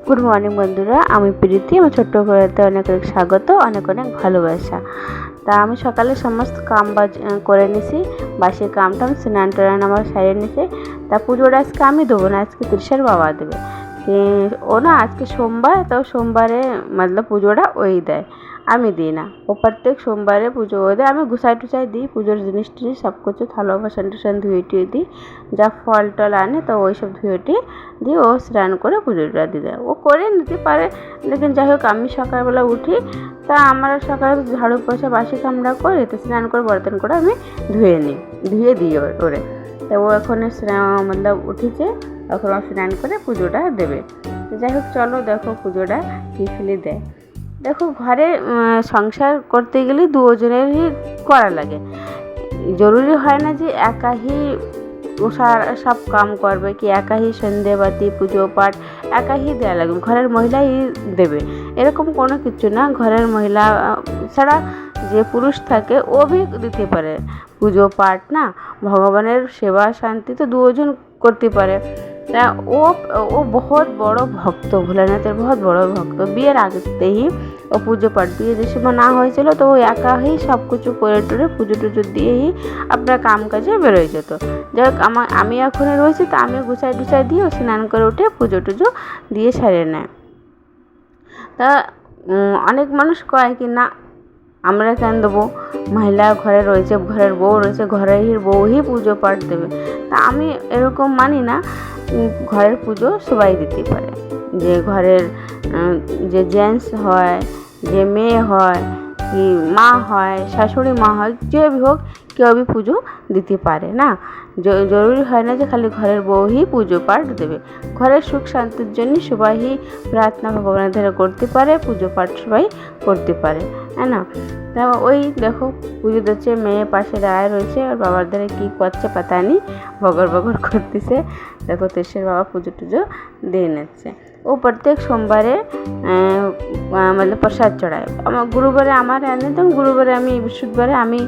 Good morning বন্ধুরা, আমি প্রীতি। আমার ছোট্ট ঘরেতে অনেক অনেক স্বাগত, অনেক অনেক ভালোবাসা। তা আমি সকালে সমস্ত কাম করে নিছি, বাসি কামটা স্নান টান আমার সারিয়ে নিছি। তা পুজোটা আজকে আমি দেবো না, আজকে তৃষার বাবা দেবে। ও না আজকে সোমবার, তো সোমবারে মতলব পুজোটা ওই দেয়, আমি দিই না। ও প্রত্যেক সোমবারে পুজো ও দেয়। আমি গুছাই টুছাই দিই পুজোর জিনিস টিনিস সব কিছু, থালা বাসন টাসন ধুয়ে টুয়ে দিই, যা ফল টল আনে তো ওই সব ধুয়ে টুয়ে দিয়ে ও স্নান করে পুজোটা দিয়ে দেয়। ও করে নিতে পারে, লেকিন যাই হোক আমি সকালবেলা উঠি, তা আমার সকালে ঝাড়ু পোছা বাসি কামড়া করে তো স্নান করে বর্তন করে আমি ধুয়ে দিই ওরে। তো ও এখন মতলব উঠেছে, এখন স্নান করে পুজোটা দেবে। তো যাই হোক চলো দেখো পুজোটা কী ফেলে দেয়। দেখো ঘরে সংসার করতে গেলে দুজনেরই করা লাগে, জরুরি হয় না যে একাই সব কাম করবে, কি একাই সন্ধে বাতি পুজো পাঠ একাই দেওয়া লাগবে, ঘরের মহিলাই দেবে এরকম কোনো কিছু না। ঘরের মহিলা ছাড়া যে পুরুষ থাকে ও ভি দিতে পারে পুজো পাঠ, না ভগবানের সেবা শান্তি তো দুজন করতে পারে। তা ও বহুত বড় ভক্ত, ভোলানাথের বহুত বড় ভক্ত। বিয়ের আগেতেই ও পুজো পাঠ, বিয়ে যে সময় না হয়েছিল তো ও একাই সব কিছু করে টরে পুজো টুজো দিয়েই আপনার কাম কাজে বেরোয় যেত। যাই হোক আমি এখন রয়েছি, তা আমি গুছাই টুছাই দিয়ে ও স্নান করে উঠে পুজো টুজো দিয়ে সারিয়ে নেয়। তা অনেক মানুষ কয় কি না আমরা কেন দেবো, মহিলা ঘরে রয়েছে, ঘরের বউ রয়েছে, ঘরের বউই পুজো পাঠ দেবে। তা আমি এরকম মানি না, ঘরের পুজো সবাই দিতে পারে। যে ঘরের যে জেন্টস হয়, যে মেয়ে হয়, কি মা হয়, শাশুড়ি মা হয়, যে হোক কেউ বি পুজো দিতে পারে না। জরুরি হয় না যে খালি ঘরের বউই পুজো পাঠ দেবে। ঘরের সুখ শান্তির জন্য সবাই প্রার্থনা ভগবানের ধারে করতে পারে, পুজো পাঠ সবাই করতে পারে, হ্যাঁ না। তা ওই দেখো পুজো দিচ্ছে, মেয়ে পাশে দাঁড়ায় রয়েছে, আর বাবার ধারে কী করছে পাতা নেই, বগর করতেছে। দেখো তেসের বাবা পুজো টুজো দিয়ে নিচ্ছে। ও প্রত্যেক সোমবারে মানে প্রসাদ চড়ায়। আমার গুরুবারে আমার এনে তো গুরুবারে আমি বৃহস্পতিবারে আমি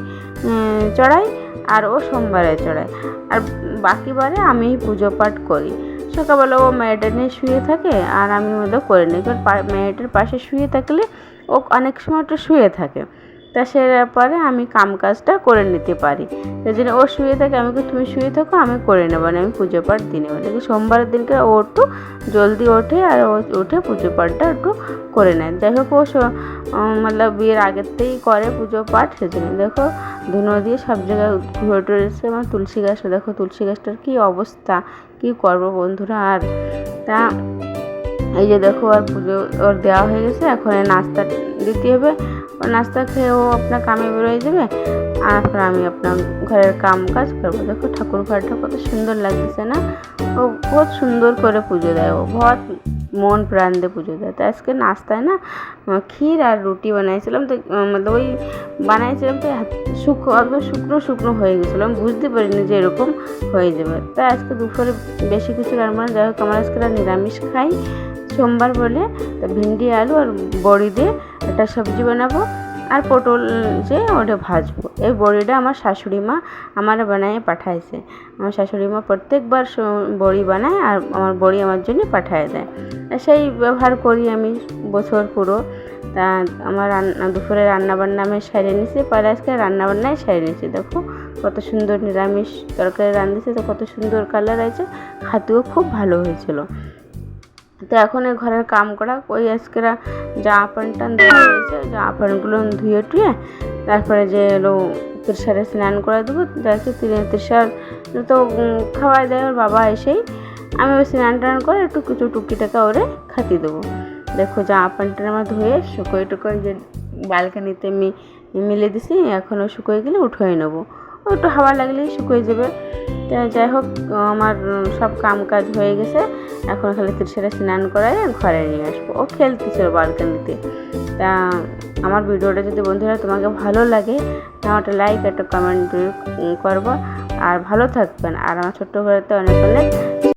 চড়াই, আর ও সোমবারে চড়ায়, আর বাকি বারে আমি পুজো পাঠ করি। সকালবেলা ও মেয়েটা নিয়ে শুয়ে থাকে আর আমি মধ্যে করে নিই, কারণ মেয়েটার পাশে শুয়ে থাকলে ও অনেক সময় একটু শুয়ে থাকে, তা সে পরে আমি কাম কাজটা করে নিতে পারি। সেই জন্য ও শুয়ে থাকে, আমাকে তুমি শুয়ে থাকো আমি করে নেবো না, আমি পুজো পাঠ দিয়ে নেবো। দেখি সোমবারের দিনকে ও একটু জলদি ওঠে, আর ও উঠে পুজো পাঠটা একটু করে নেয়। যাই হোক ও মতলব বিয়ের আগেরতেই করে পুজো পাঠ, সেজন্য দেখো ধুনো দিয়ে সব জায়গায় ঘুরে টুরে এসে আমার তুলসী গাছটা দেখো, তুলসী গাছটার কী অবস্থা, কী করবো বন্ধুরা। আর তা এই যে দেখো আর পুজো ওর দেওয়া হয়ে গেছে, এখন নাস্তা দিতে হবে। ও নাস্তা খেয়ে ও আপনার কামে বেরোয় যাবে, আর এখন আমি আপনার ঘরের কাম কাজ করবো। দেখো ঠাকুর ঘরটা কত সুন্দর লাগতেছে না, ও বহুত সুন্দর করে পুজো দেয়, ও বহুত মন প্রাণ দিয়ে পুজো দেয়। তো আজকে নাস্তায় না ক্ষীর আর রুটি বানাইছিলাম, তো মতলব ওই বানাইছিলাম তো একদম শুকনো হয়ে গেছিলো, আমি বুঝতে পারিনি যে এরকম হয়ে যাবে। তাই আজকে দুপুরে বেশি কিছু রান্না, যাই হোক আমার আজকে নিরামিষ খাই সোমবার বলে, তো ভিন্ডি আলু আর বড়ি দিয়ে একটা সবজি বানাবো, আর পটল যে ওটা ভাজবো। এই বড়িটা আমার শাশুড়ি মা আমার বানিয়ে পাঠাইছে। আমার শাশুড়ি মা প্রত্যেকবার বড়ি বানায়, আর আমার বড়ি আমার জন্য পাঠায় দেয়, সেই ব্যবহার করি আমি বছর পুরো। তা আমার দুপুরে রান্নাবান্না আমি সারিয়ে নিছি, পরে আজকে রান্নাবান্নায় সারিয়ে নিছি। দেখো কত সুন্দর নিরামিষ তরকারি রাঁধেছে, তো কত সুন্দর কালার আছে, খাতেও খুব ভালো হয়েছিল। তো এখন এই ঘরের কাম করা ওই আজকেরা জামা প্যান্ট টান দেওয়া হয়েছে, জামা প্যান্টগুলো ধুয়ে টুয়ে তারপরে যে এলো তৃষারে স্নান করে দেবো। যাচ্ছে তৃষার তো খাওয়াই দেয় ওর বাবা এসেই, আমি ওই স্নান টান করে একটু কিছু টুকি টাকা ওরে খাতি দেবো। দেখো জামা প্যান্টটা আমার ধুয়ে শুকোয় টুকোয় যে বালকানিতে মিলে দিছি, এখনও শুকোয় গেলে উঠোয় নেবো, ও একটু হাওয়া লাগলেই শুকোয় যাবে। যাই হোক আমার সব কাম কাজ হয়ে গেছে, এখন খালি তৃষারে স্নান করায় ঘরে নিয়ে আসবো, ও খেলতেছিল বালকানিতে। তা আমার ভিডিওটা যদি বন্ধুরা তোমাকে ভালো লাগে তাহলে একটা লাইক একটা কমেন্ট করবো, আর ভালো থাকবেন। আর আমার ছোট্ট ঘরেতে অনেক অনেক